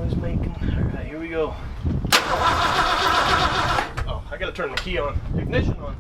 noise making. Alright, here we go. Oh, I gotta turn the key on. Ignition on.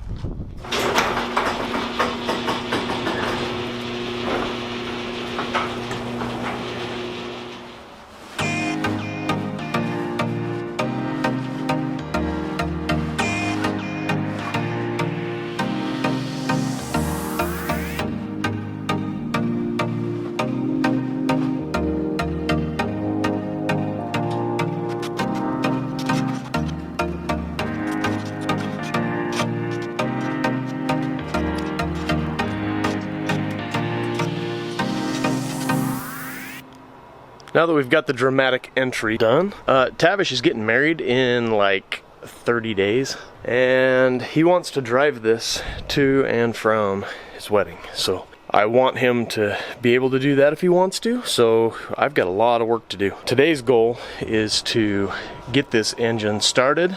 Now that we've got the dramatic entry done, Tavish is getting married in like 30 days, and he wants to drive this to and from his wedding. So I want him to be able to do that if he wants to, so I've got a lot of work to do. Today's goal is to get this engine started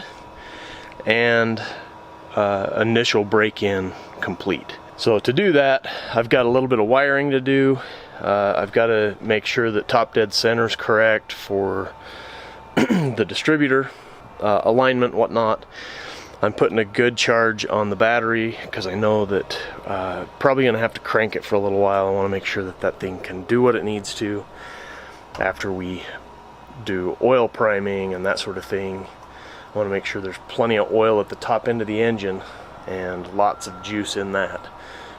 and initial break-in complete. So to do that, I've got a little bit of wiring to do. I've got to make sure that top dead center is correct for the distributor alignment, whatnot. I'm putting a good charge on the battery because I know that probably going to have to crank it for a little while. I want to make sure that that thing can do what it needs to after we do oil priming and that sort of thing. I want to make sure there's plenty of oil at the top end of the engine and lots of juice in that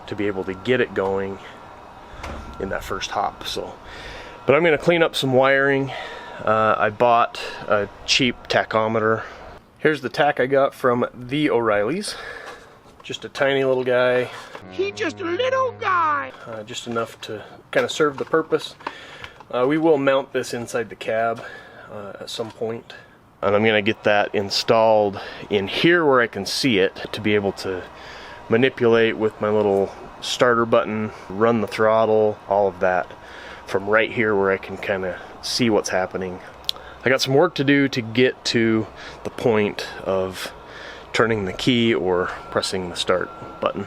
to be able to get it going in that first hop. So, but I'm going to clean up some wiring. I bought a cheap tachometer. Here's the tack I got from the O'Reilly's. Just a tiny little guy. He's just a little guy. Just enough to kind of serve the purpose. We will mount this inside the cab at some point. And I'm going to get that installed in here where I can see it to be able to manipulate with my little starter button, run the throttle, all of that from right here where I can kind of see what's happening. I got some work to do to get to the point of turning the key or pressing the start button.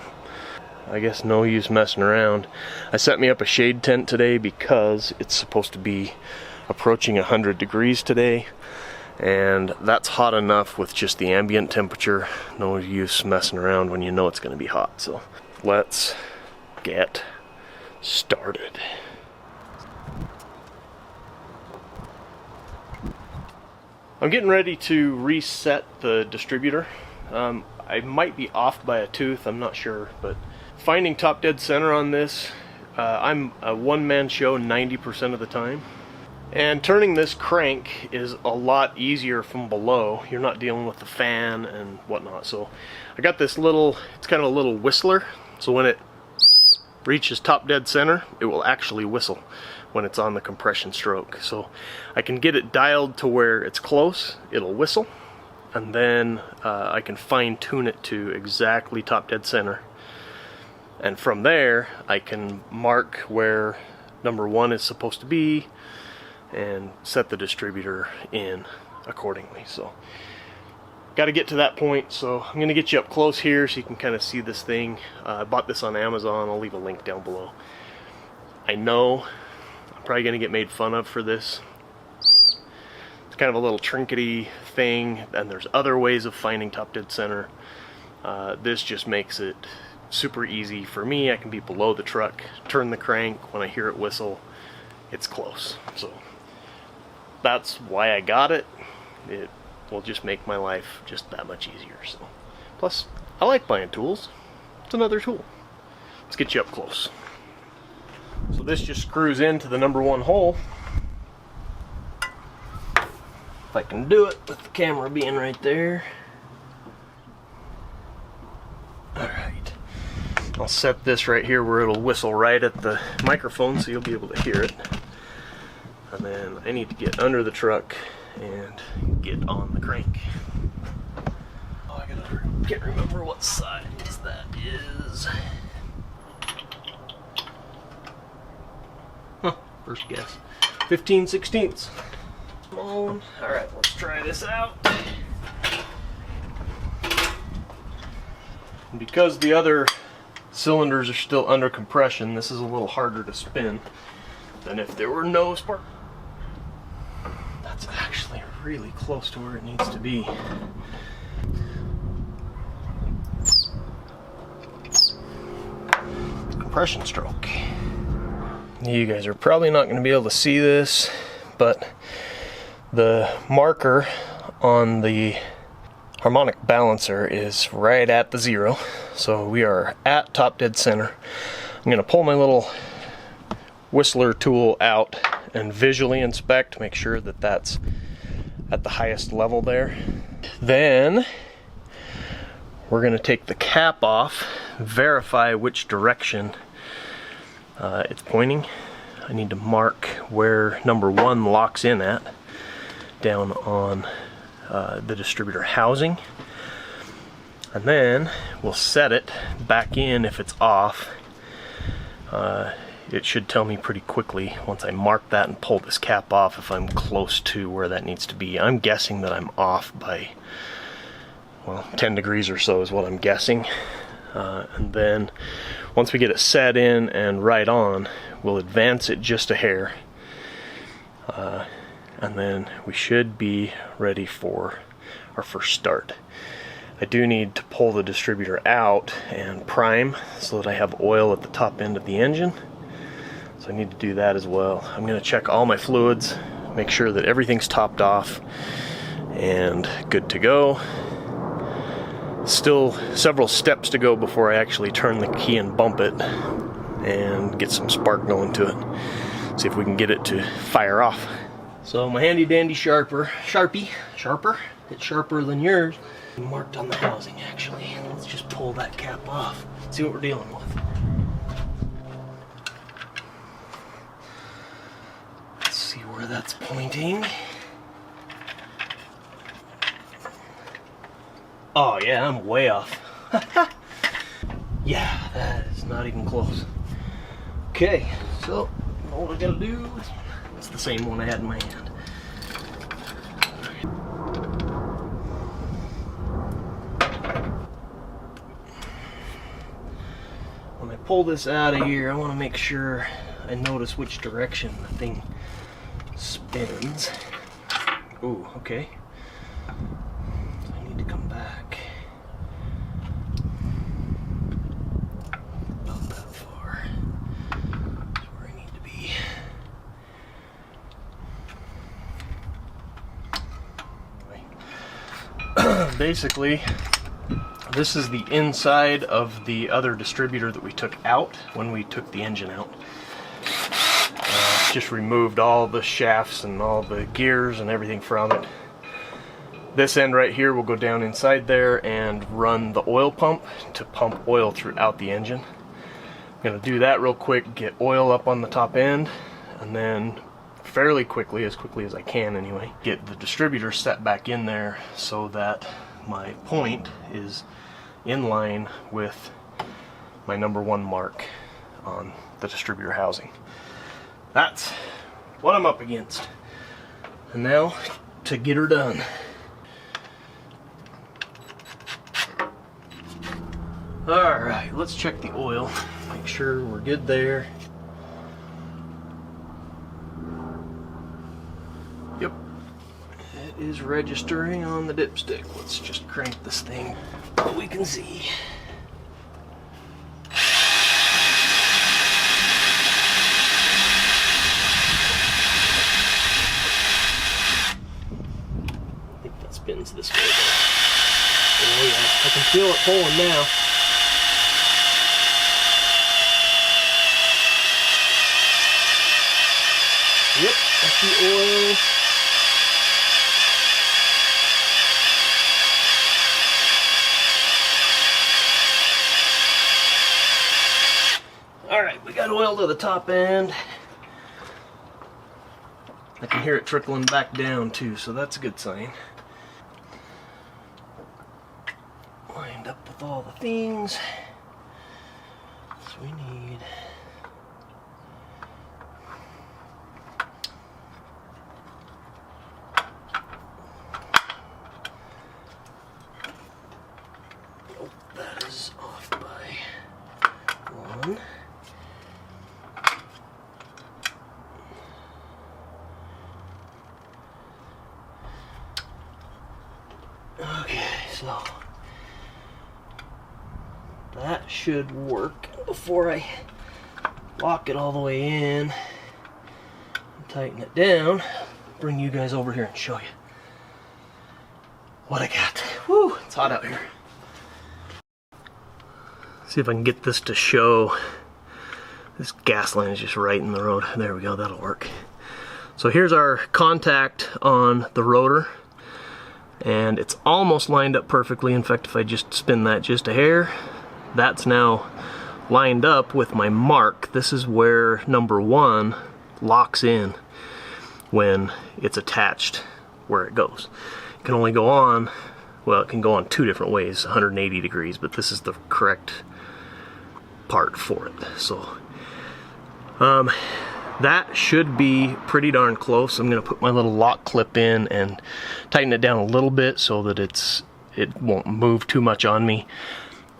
I guess no use messing around. I set me up a shade tent today because it's supposed to be approaching 100 degrees today, and that's hot enough with just the ambient temperature. No use messing around when you know it's going to be hot. So let's get started. I'm getting ready to reset the distributor. I might be off by a tooth, I'm not sure, but finding top dead center on this, I'm a one-man show 90% of the time. And turning this crank is a lot easier from below. You're not dealing with the fan and whatnot. So I got this little, it's kind of a little whistler. So when it reaches top dead center, it will actually whistle when it's on the compression stroke. So I can get it dialed to where it's close, it'll whistle, and then I can fine tune it to exactly top dead center. And from there, I can mark where number one is supposed to be and set the distributor in accordingly. So got to get to that point, so I'm going to get you up close here so you can kind of see this thing. I bought this on Amazon. I'll leave a link down below. I know I'm probably going to get made fun of for this. It's kind of a little trinkety thing, and there's other ways of finding top dead center. This just makes it super easy for me. I can be below the truck, turn the crank, when I hear it whistle, it's close. So that's why I got it. It will just make my life just that much easier. So, plus, I like buying tools. It's another tool. Let's get you up close. So this just screws into the number one hole. If I can do it with the camera being right there. Alright. I'll set this right here where it'll whistle right at the microphone so you'll be able to hear it. And then I need to get under the truck and get on the crank. Oh, I can't remember what size that is. Huh, first guess. 15/16. Alright, let's try this out. And because the other cylinders are still under compression, this is a little harder to spin than if there were no spark. That's it. really close to where it needs to be. Compression stroke. You guys are probably not going to be able to see this, but the marker on the harmonic balancer is right at the 0, so we are at top dead center. I'm going to pull my little whistler tool out and visually inspect, make sure that that's at the highest level there. Then we're going to take the cap off, verify which direction it's pointing. I need to mark where number 1 locks in at, down on the distributor housing, and then we'll set it back in if it's off. It should tell me pretty quickly once I mark that and pull this cap off if I'm close to where that needs to be. I'm guessing that I'm off by, well, 10 degrees or so is what I'm guessing. And then once we get it set in and right on, we'll advance it just a hair. And then we should be ready for our first start. I do need to pull the distributor out and prime so that I have oil at the top end of the engine. So I need to do that as well. I'm going to check all my fluids, make sure that everything's topped off and good to go. Still several steps to go before I actually turn the key and bump it and get some spark going to it. See if we can get it to fire off. So my handy dandy sharper, it's sharper than yours, marked on the housing actually. Let's just pull that cap off, see what we're dealing with. Let's see where that's pointing. Oh yeah, I'm way off. Yeah, that is not even close. Okay, so what I gotta do, it's the same one I had in my hand. When I pull this out of here, I want to make sure I notice which direction the thing spins. Ooh, okay. I need to come back about that far. That's where I need to be. Basically, this is the inside of the other distributor that we took out when we took the engine out. Just removed all the shafts and all the gears and everything from it. This end right here will go down inside there and run the oil pump to pump oil throughout the engine. I'm going to do that real quick, get oil up on the top end, and then fairly quickly, as I can anyway, get the distributor set back in there so that my point is in line with my number 1 mark on the distributor housing. That's what I'm up against. And now to get her done. Alright, let's check the oil, make sure we're good there. Yep, it is registering on the dipstick. Let's just crank this thing so we can see. I think that spins this way. Oh yeah, I can feel it pulling now. Yep, that's the oil. Alright, we got oil to the top end. I can hear it trickling back down too, so that's a good sign. Lined up with all the things. So we need that is off by 1. So that should work. Before I lock it all the way in and tighten it down, bring you guys over here and show you what I got. Woo, it's hot out here. See if I can get this to show. This gas line is just right in the road. There we go, that'll work. So here's our contact on the rotor, and it's almost lined up perfectly. In fact, if I just spin that just a hair, that's now lined up with my mark. This is where number 1 locks in when it's attached where it goes. It can only go on, well, it can go on 2 different ways, 180 degrees, but this is the correct part for it. So that should be pretty darn close. I'm going to put my little lock clip in and tighten it down a little bit so that it won't move too much on me.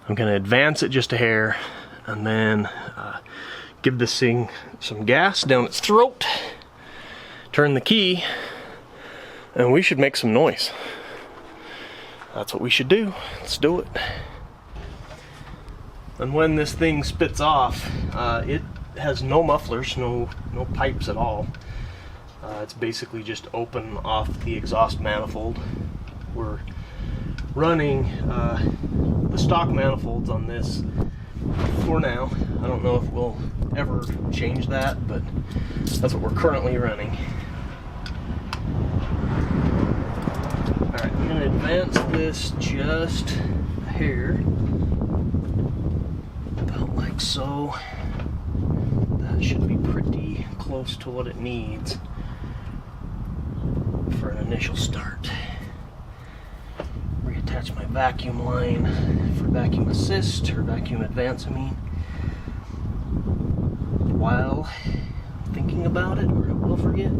I'm going to advance it just a hair and then give this thing some gas down its throat, turn the key, and we should make some noise. That's what we should do. Let's do it. And when this thing spits off, it has no mufflers, no pipes at all. It's basically just open off the exhaust manifold. We're running the stock manifolds on this for now. I don't know if we'll ever change that, but that's what we're currently running. Alright, I'm going to advance this just a hair, about like so. That should be pretty close to what it needs for an initial start. Reattach my vacuum line for vacuum assist, or vacuum advance, I mean, while thinking about it, or I will forget.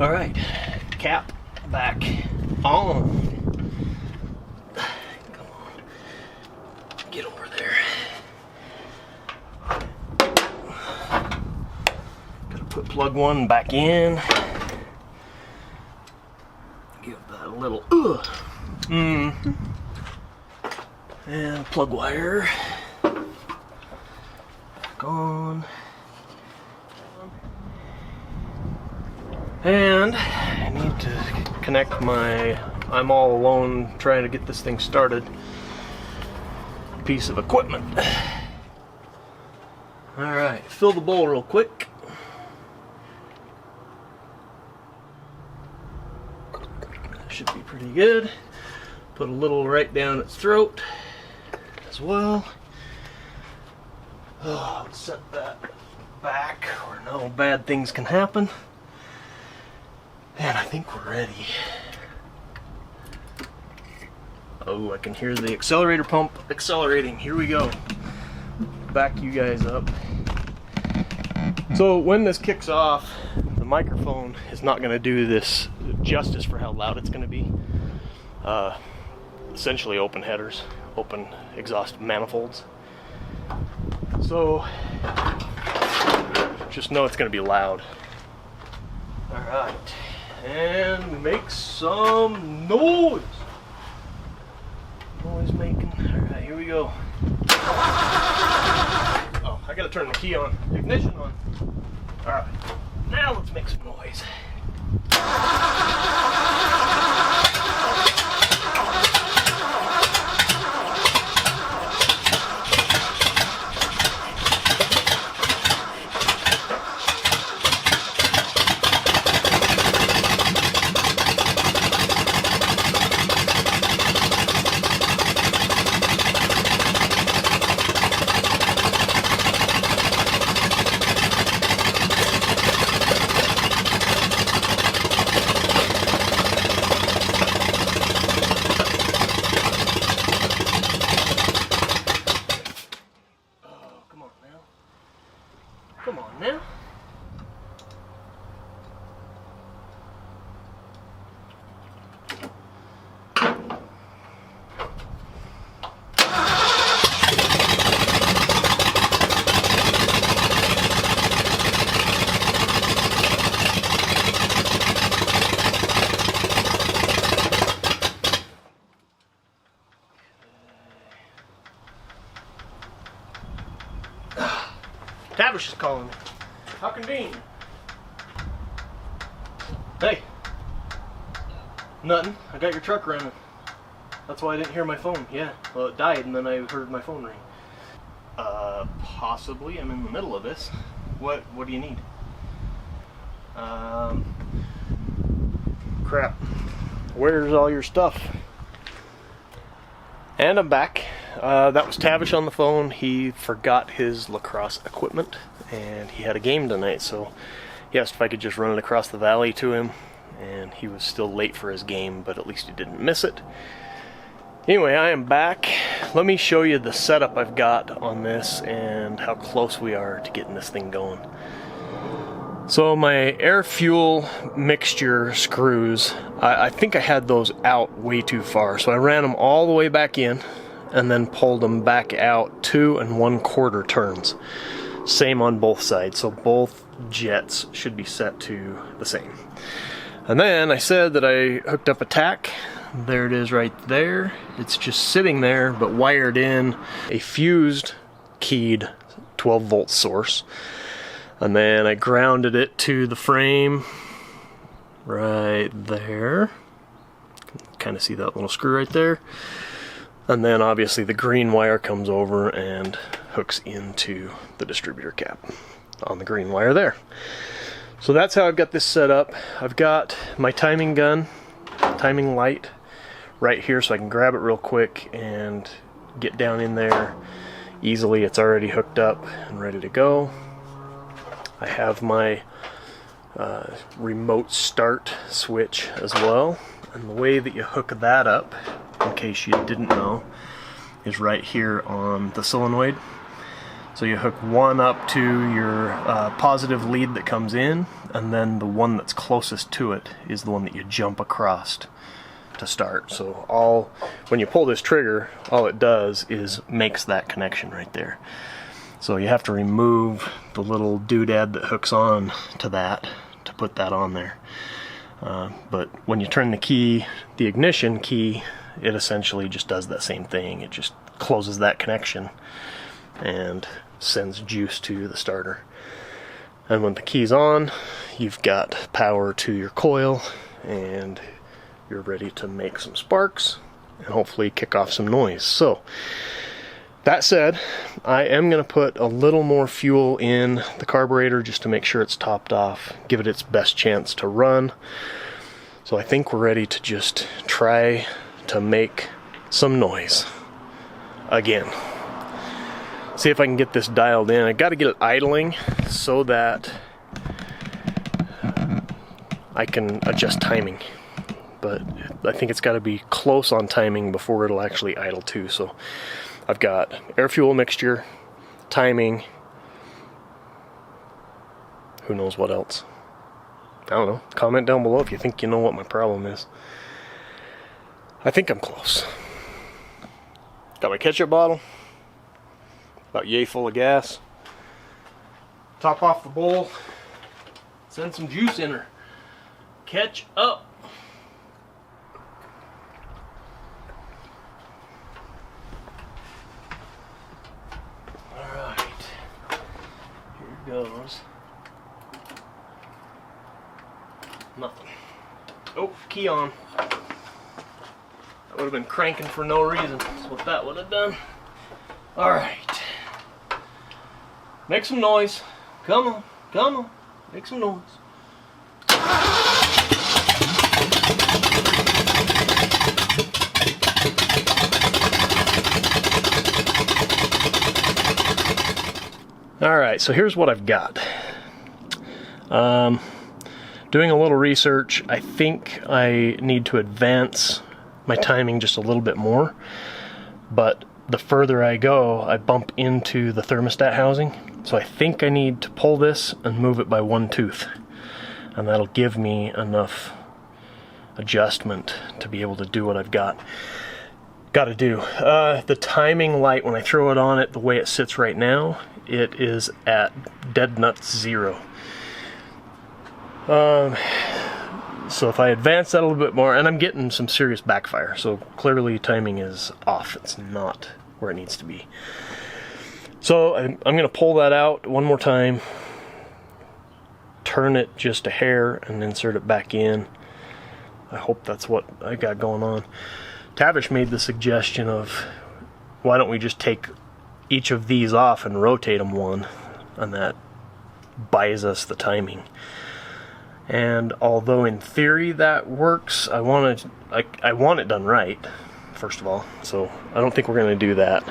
Alright, cap back on. Come on, get over there. Gotta put plug 1 back in. Give that a little and plug wire back on. And I need to connect my I'm all alone trying to get this thing started piece of equipment. Alright, fill the bowl real quick. That should be pretty good. Put a little right down its throat as well. Oh, set that back where no bad things can happen. And I think we're ready. Oh, I can hear the accelerator pump accelerating. Here we go. Back you guys up. So when this kicks off, the microphone is not going to do this justice for how loud it's going to be. Essentially open headers, open exhaust manifolds. So just know it's going to be loud. Alright, and make some noise. Noise making. Alright, here we go. Oh, I gotta turn the key on. Ignition on. Alright, now let's make some noise. Tavish is calling me. How convenient. Hey. Nothing. I got your truck running. That's why I didn't hear my phone. Yeah. Well, it died and then I heard my phone ring. Possibly. I'm in the middle of this. What do you need? Crap. Where's all your stuff? And I'm back. That was Tavish on the phone. He forgot his lacrosse equipment and he had a game tonight, so he asked if I could just run it across the valley to him, and he was still late for his game, but at least he didn't miss it. Anyway, I am back. Let me show you the setup I've got on this and how close we are to getting this thing going. So my air-fuel mixture screws, I think I had those out way too far, so I ran them all the way back in and then pulled them back out 2 1/4 turns. Same on both sides, so both jets should be set to the same. And then I said that I hooked up a tack. There it is right there. It's just sitting there, but wired in a fused keyed 12-volt source. And then I grounded it to the frame right there. Kind of see that little screw right there. And then obviously the green wire comes over and hooks into the distributor cap on the green wire there. So that's how I've got this set up. I've got my timing gun, timing light right here, so I can grab it real quick and get down in there easily. It's already hooked up and ready to go. I have my remote start switch as well, and the way that you hook that up, in case you didn't know, is right here on the solenoid. So you hook one up to your positive lead that comes in, and then the one that's closest to it is the one that you jump across to start. So when you pull this trigger, all it does is makes that connection right there. So you have to remove the little doodad that hooks on to that to put that on there. But when you turn the key, the ignition key, it essentially just does that same thing. It just closes that connection and sends juice to the starter. And when the key's on, you've got power to your coil and you're ready to make some sparks and hopefully kick off some noise. So that said, I am going to put a little more fuel in the carburetor just to make sure it's topped off, give it its best chance to run. So I think we're ready to just try to make some noise again. See if I can get this dialed in. I got to get it idling so that I can adjust timing. But I think it's got to be close on timing before it'll actually idle too. So I've got air-fuel mixture, timing, who knows what else. I don't know. Comment down below if you think you know what my problem is. I think I'm close. Got my ketchup bottle, about yay full of gas. Top off the bowl, send some juice in her. Catch up. Alright, here goes. Nothing. Oh, key on. That would have been cranking for no reason. That's what that would have done. Alright. Make some noise. Come on, come on. Make some noise. Alright, so here's what I've got. Doing a little research, I think I need to advance my timing just a little bit more, but the further I go, I bump into the thermostat housing, so I think I need to pull this and move it by 1 tooth, and that'll give me enough adjustment to be able to do what I've got to do. The timing light, when I throw it on it the way it sits right now, it is at dead nuts 0. So if I advance that a little bit more, and I'm getting some serious backfire, so clearly timing is off. It's not where it needs to be. So I'm going to pull that out one more time, turn it just a hair, and insert it back in. I hope that's what I got going on. Tavish made the suggestion of, why don't we just take each of these off and rotate them one, and that buys us the timing. And although in theory that works, I want it done right, first of all. So I don't think we're going to do that,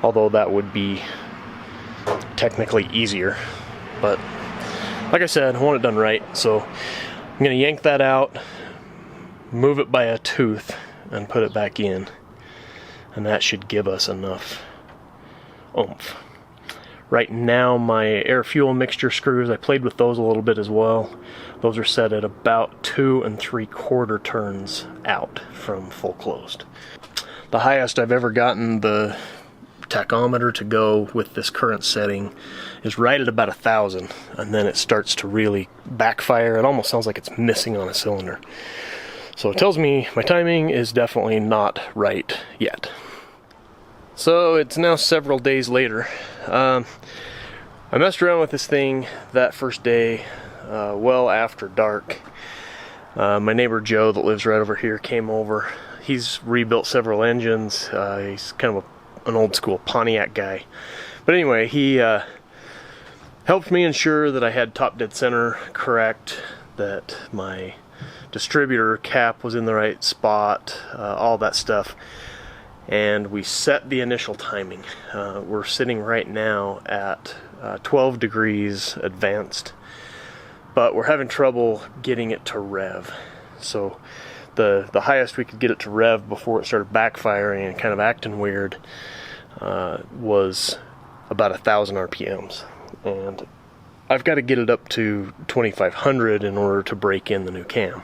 although that would be technically easier. But like I said, I want it done right. So I'm going to yank that out, move it by a tooth, and put it back in. And that should give us enough oomph. Right now my air-fuel mixture screws, I played with those a little bit as well. Those are set at about 2 3/4 turns out from full closed. The highest I've ever gotten the tachometer to go with this current setting is right at about 1,000, and then it starts to really backfire. It almost sounds like it's missing on a cylinder. So it tells me my timing is definitely not right yet. So it's now several days later. I messed around with this thing that first day, well after dark. My neighbor Joe that lives right over here came over. He's rebuilt several engines. He's kind of an old school Pontiac guy. But anyway, he helped me ensure that I had top dead center correct, that my distributor cap was in the right spot, all that stuff. And we set the initial timing. We're sitting right now at 12 degrees advanced, but we're having trouble getting it to rev. So the highest we could get it to rev before it started backfiring and kind of acting weird was about 1,000 RPMs. And I've got to get it up to 2,500 in order to break in the new cam.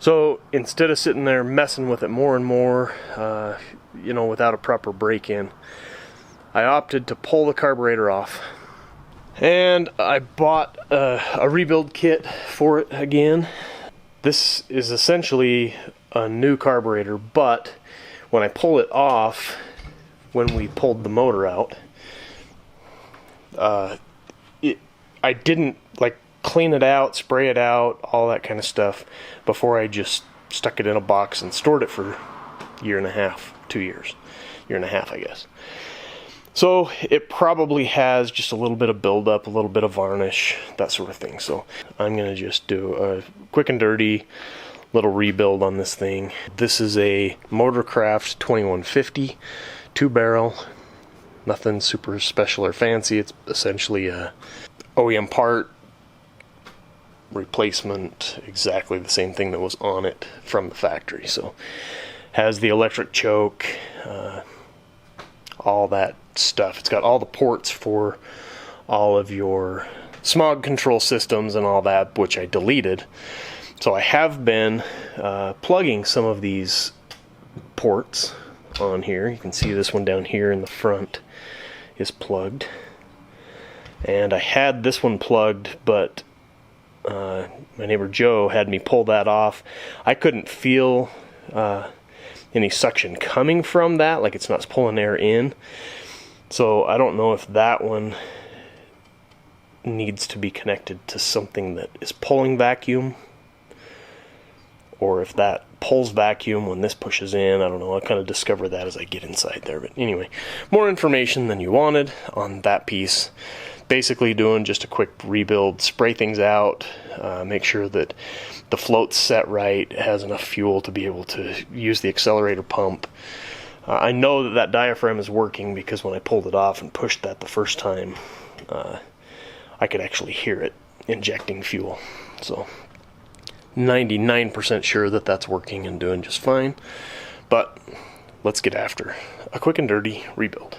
So instead of sitting there messing with it more and more, without a proper break-in, I opted to pull the carburetor off. And I bought a rebuild kit for it again. This is essentially a new carburetor, but when I pull it off, when we pulled the motor out, I didn't clean it out, spray it out, all that kind of stuff before I just stuck it in a box and stored it for a year and a half, 2 years, year and a half, I guess. So it probably has just a little bit of buildup, a little bit of varnish, that sort of thing. So I'm going to just do a quick and dirty little rebuild on this thing. This is a Motorcraft 2150 2-barrel. Nothing super special or fancy. It's essentially a OEM part replacement, exactly the same thing that was on it from the factory. So has the electric choke, all that stuff. It's got all the ports for all of your smog control systems and all that, which I deleted. So I have been plugging some of these ports on here. You can see this one down here in the front is plugged, and I had this one plugged, but my neighbor Joe had me pull that off. I couldn't feel any suction coming from that, like it's not pulling air in. So I don't know if that one needs to be connected to something that is pulling vacuum, or if that pulls vacuum when this pushes in. I don't know. I'll kind of discover that as I get inside there. But anyway, more information than you wanted on that piece. Basically doing just a quick rebuild, spray things out, make sure that the float's set right, it has enough fuel to be able to use the accelerator pump. I know that diaphragm is working because when I pulled it off and pushed that the first time, I could actually hear it injecting fuel. So 99% sure that that's working and doing just fine. But let's get after a quick and dirty rebuild.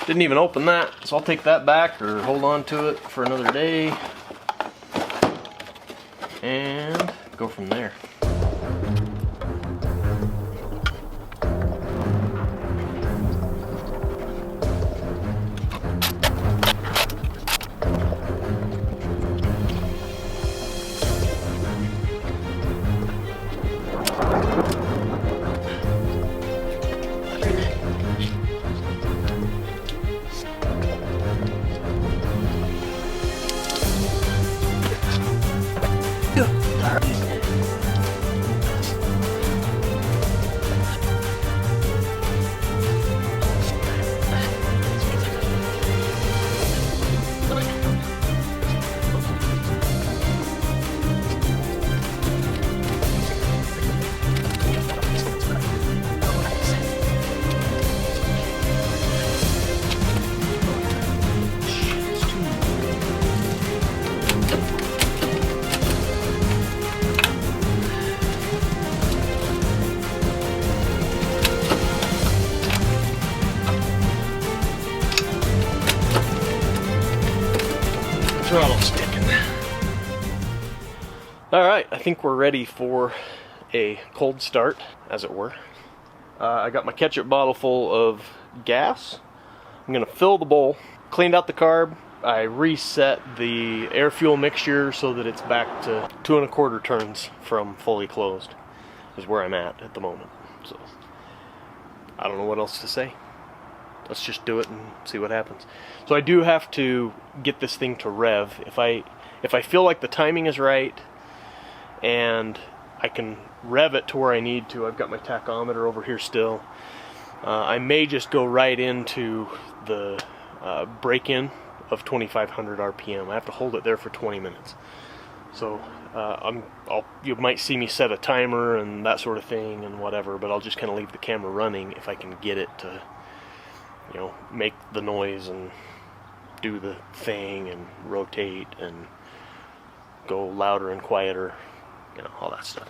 Didn't even open that, so I'll take that back or hold on to it for another day and go from there. Throttle sticking. Alright, I think we're ready for a cold start, as it were. I got my ketchup bottle full of gas. I'm going to fill the bowl. Cleaned out the carb. I reset the air-fuel mixture so that it's back to 2 1/4 turns from fully closed, is where I'm at the moment. So, I don't know what else to say. Let's just do it and see what happens. So I do have to get this thing to rev. If I feel like the timing is right and I can rev it to where I need to, I've got my tachometer over here still. I may just go right into the break-in of 2,500 RPM. I have to hold it there for 20 minutes. So you might see me set a timer and that sort of thing and whatever, but I'll just kind of leave the camera running if I can get it to, you know, make the noise and do the thing and rotate and go louder and quieter, you know, all that stuff.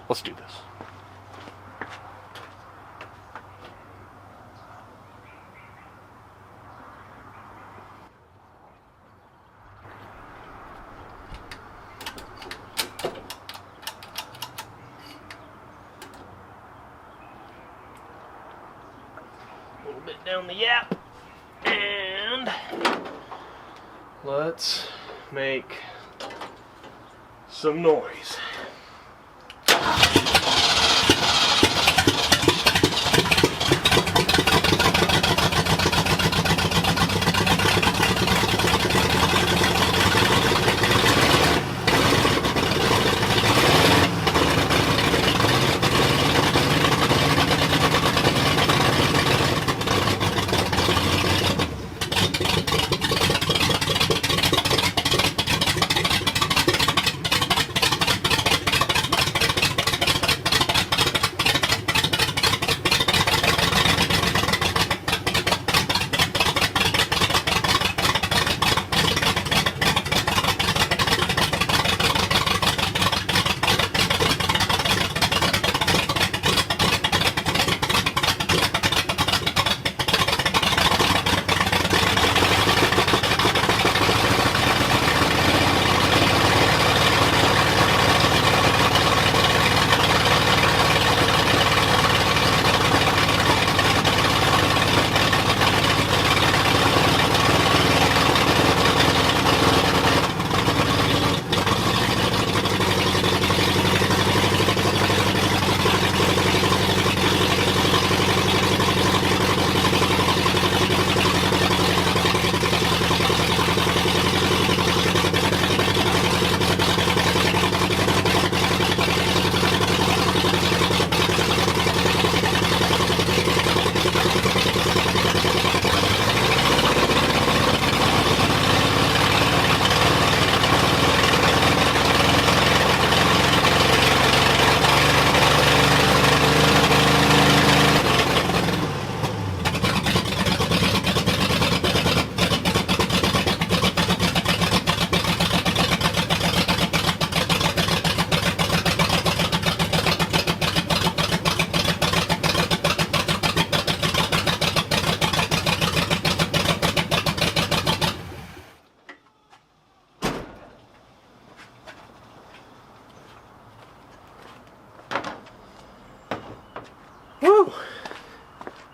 Let's do this. A little bit down the yap, and let's make some noise.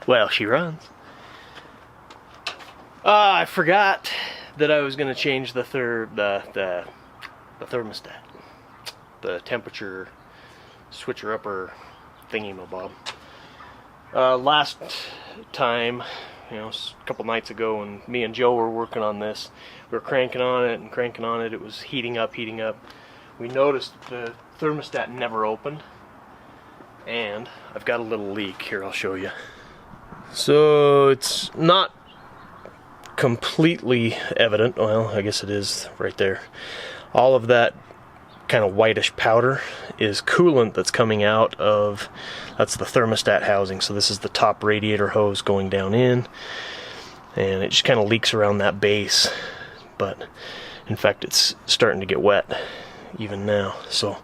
Well, she runs. I forgot that I was going to change the thermostat. The temperature switcher upper thingy-mabob. Last time, you know, a couple nights ago when me and Joe were working on this, we were cranking on it and cranking on it. It was heating up. We noticed the thermostat never opened, and I've got a little leak here. I'll show you. So it's not completely evident. Well, I guess it is right there. All of that kind of whitish powder is coolant that's coming out of, that's the thermostat housing. So this is the top radiator hose going down in, and it just kind of leaks around that base. But in fact, it's starting to get wet even now. So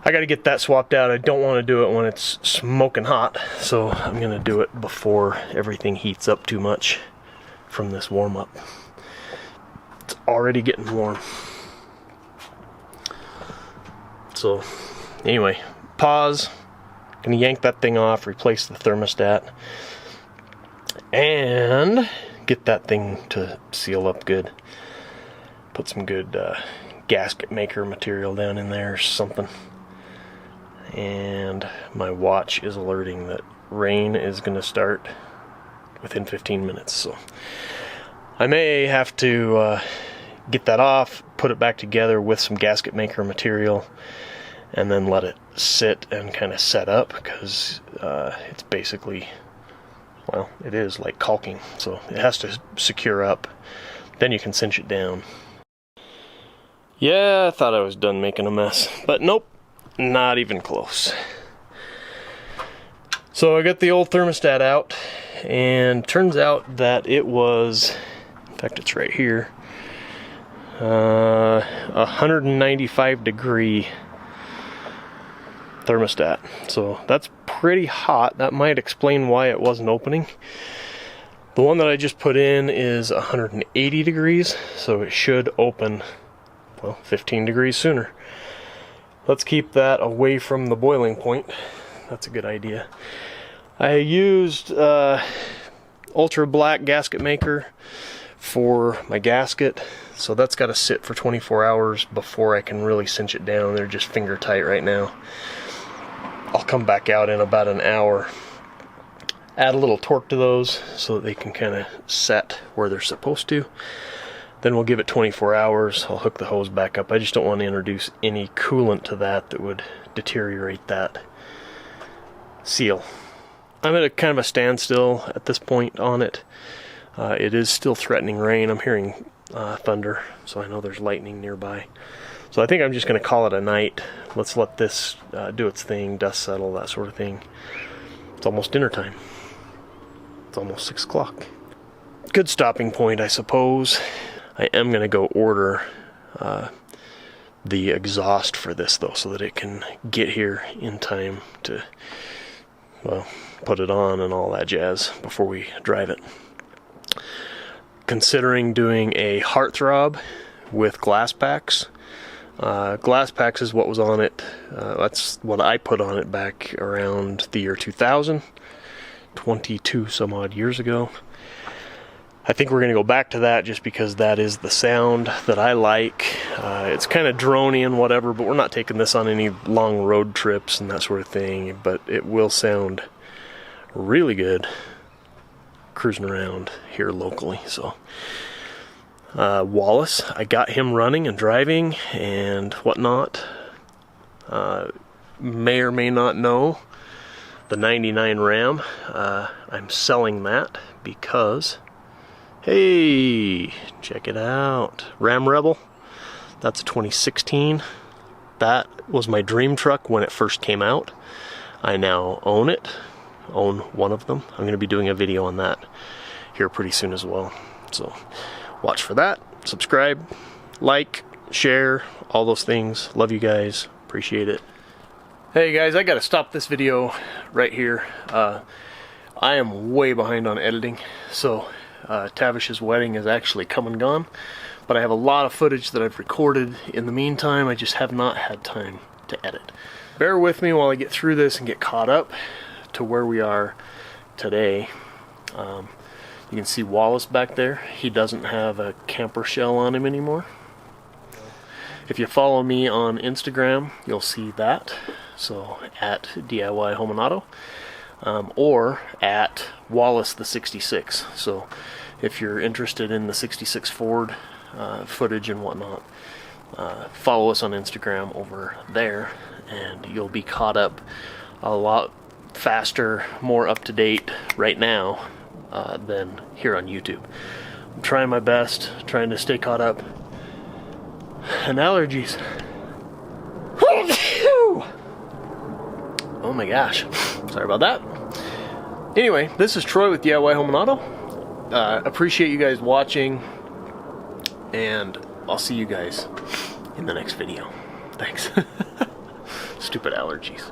I got to get that swapped out. I don't want to do it when it's smoking hot, so I'm going to do it before everything heats up too much from this warm up. It's already getting warm. So anyway, pause. Gonna yank that thing off, replace the thermostat, and get that thing to seal up good. Put some good gasket maker material down in there or something. And my watch is alerting that rain is gonna start within 15 minutes. So I may have to get that off, put it back together with some gasket maker material, and then let it sit and kind of set up, because it's basically, well, it is like caulking, so it has to secure up. Then you can cinch it down. Yeah, I thought I was done making a mess, but nope, not even close. So I got the old thermostat out, and turns out that it was, in fact it's right here, 195 degree thermostat. So that's pretty hot. That might explain why it wasn't opening. The one that I just put in is 180 degrees, so it should open, well, 15 degrees sooner. Let's keep that away from the boiling point. That's a good idea. I used ultra black gasket maker for my gasket, so that's got to sit for 24 hours before I can really cinch it down. They're just finger tight right now. I'll come back out in about an hour, add a little torque to those so that they can kind of set where they're supposed to. Then we'll give it 24 hours. I'll hook the hose back up. I just don't want to introduce any coolant to that would deteriorate that seal. I'm at a kind of a standstill at this point on it. It is still threatening rain. I'm hearing thunder, so I know there's lightning nearby. So I think I'm just going to call it a night. Let's let this do its thing, dust settle, that sort of thing. It's almost dinner time. It's almost 6 o'clock. Good stopping point, I suppose. I am going to go order the exhaust for this, though, so that it can get here in time to, well, put it on and all that jazz before we drive it. Considering doing a heartthrob with glass packs. Glass packs is what was on it. That's what I put on it back around the year 2000, 22 some odd years ago. I think we're going to go back to that just because that is the sound that I like. It's kind of droney and whatever, but we're not taking this on any long road trips and that sort of thing, but it will sound really good cruising around here locally. So Wallace, I got him running and driving and whatnot. May or may not know the 99 Ram. I'm selling that because, hey, check it out, Ram Rebel. That's a 2016. That was my dream truck when it first came out. I now own it, own one of them. I'm going to be doing a video on that here pretty soon as well. So watch for that. Subscribe, like, share, all those things. Love you guys. Appreciate it. Hey guys, I gotta stop this video right here. I am way behind on editing, so Tavish's wedding is actually come and gone, but I have a lot of footage that I've recorded in the meantime. I just have not had time to edit. Bear with me while I get through this and get caught up to where we are today. You can see Wallace back there. He doesn't have a camper shell on him anymore. If you follow me on Instagram, you'll see that. So at DIY Home and Auto, or at Wallace the 66. So if you're interested in the 66 Ford footage and whatnot, follow us on Instagram over there, and you'll be caught up a lot faster, more up to date right now than here on YouTube. I'm trying my best, trying to stay caught up. And allergies. Oh my gosh. Sorry about that. Anyway, this is Troy with DIY Home and Auto. Appreciate you guys watching, and I'll see you guys in the next video. Thanks. Stupid allergies.